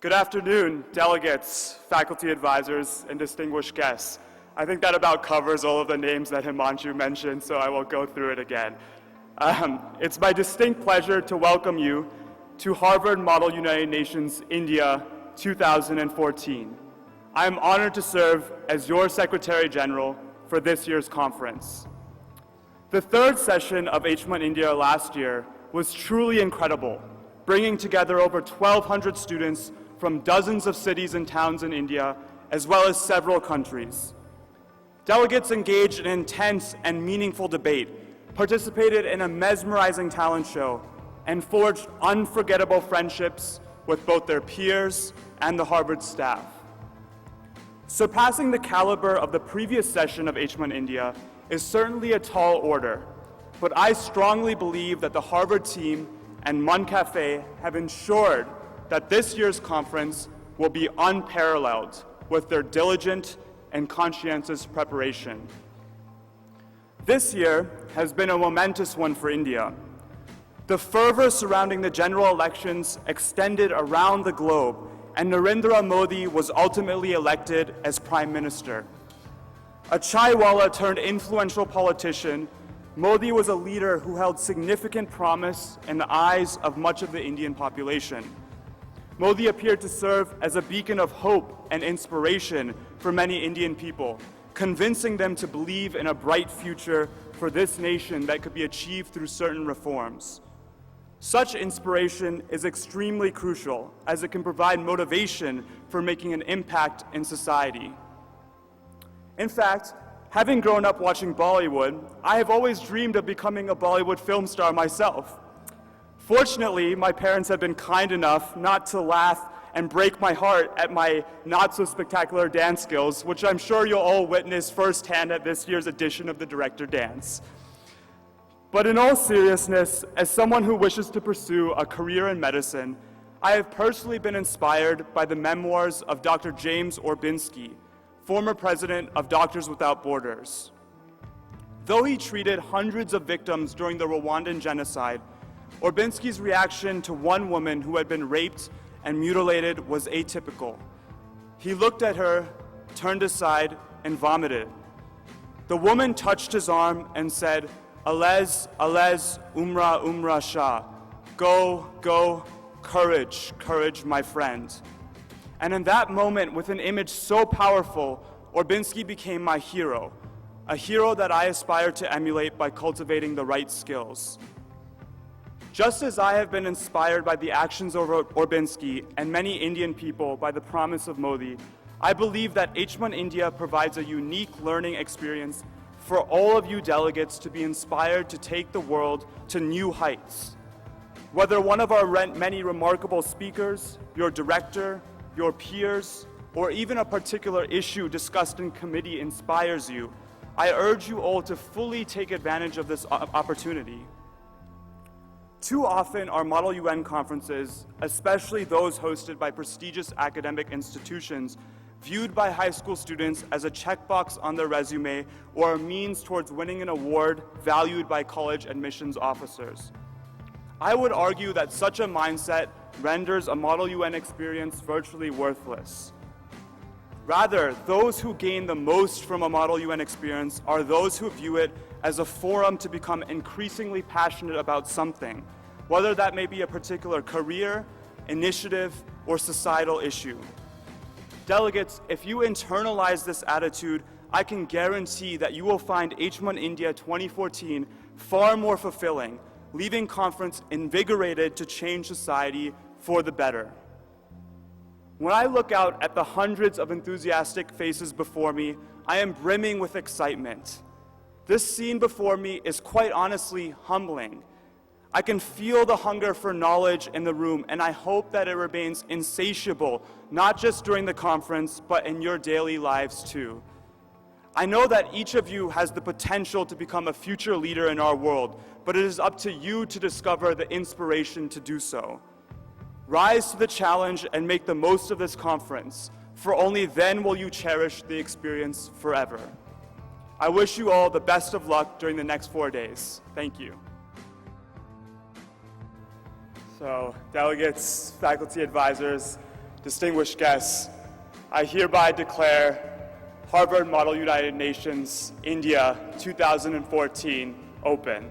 Good afternoon, delegates, faculty advisors, and distinguished guests. I think that about covers all of the names that Himanshu mentioned, so I won't go through it again. It's my distinct pleasure to welcome you to Harvard Model United Nations India 2014. I am honored to serve as your Secretary General for this year's conference. The third session of HMUN India last year was truly incredible, bringing together over 1,200 students from dozens of cities and towns in India, as well as several countries. Delegates engaged in intense and meaningful debate, participated in a mesmerizing talent show, and forged unforgettable friendships with both their peers and the Harvard staff. Surpassing the caliber of the previous session of HMUN India is certainly a tall order, but I strongly believe that the Harvard team and MUN Cafe have ensured that this year's conference will be unparalleled with their diligent and conscientious preparation. This year has been a momentous one for India. The fervor surrounding the general elections extended around the globe, and Narendra Modi was ultimately elected as Prime Minister. A chaiwala turned influential politician, Modi was a leader who held significant promise in the eyes of much of the Indian population. Modi appeared to serve as a beacon of hope and inspiration for many Indian people, convincing them to believe in a bright future for this nation that could be achieved through certain reforms. Such inspiration is extremely crucial, as it can provide motivation for making an impact in society. In fact, having grown up watching Bollywood, I have always dreamed of becoming a Bollywood film star myself. Fortunately, my parents have been kind enough not to laugh and break my heart at my not-so-spectacular dance skills, which I'm sure you'll all witness firsthand at this year's edition of the Director Dance. But in all seriousness, as someone who wishes to pursue a career in medicine, I have personally been inspired by the memoirs of Dr. James Orbinski, former president of Doctors Without Borders. Though he treated hundreds of victims during the Rwandan genocide, Orbinski's reaction to one woman who had been raped and mutilated was atypical. He looked at her, turned aside, and vomited. The woman touched his arm and said, "Alez, Alez, Umra, Umra Shah. Go, go, courage, courage, my friend." And in that moment, with an image so powerful, Orbinski became my hero, a hero that I aspire to emulate by cultivating the right skills. Just as I have been inspired by the actions of Orbinski and many Indian people by the promise of Modi, I believe that HMUN India provides a unique learning experience for all of you delegates to be inspired to take the world to new heights. Whether one of our many remarkable speakers, your director, your peers, or even a particular issue discussed in committee inspires you, I urge you all to fully take advantage of this opportunity. Too often, our Model UN conferences, especially those hosted by prestigious academic institutions, viewed by high school students as a checkbox on their resume or a means towards winning an award valued by college admissions officers. I would argue that such a mindset renders a Model UN experience virtually worthless. Rather, those who gain the most from a Model UN experience are those who view it as a forum to become increasingly passionate about something, whether that may be a particular career, initiative, or societal issue. Delegates, if you internalize this attitude, I can guarantee that you will find HMUN India 2014 far more fulfilling, leaving conference invigorated to change society for the better. When I look out at the hundreds of enthusiastic faces before me, I am brimming with excitement. This scene before me is quite honestly humbling. I can feel the hunger for knowledge in the room, and I hope that it remains insatiable, not just during the conference, but in your daily lives too. I know that each of you has the potential to become a future leader in our world, but it is up to you to discover the inspiration to do so. Rise to the challenge and make the most of this conference, for only then will you cherish the experience forever. I wish you all the best of luck during the next 4 days. Thank you. So, delegates, faculty advisors, distinguished guests, I hereby declare Harvard Model United Nations India 2014 open.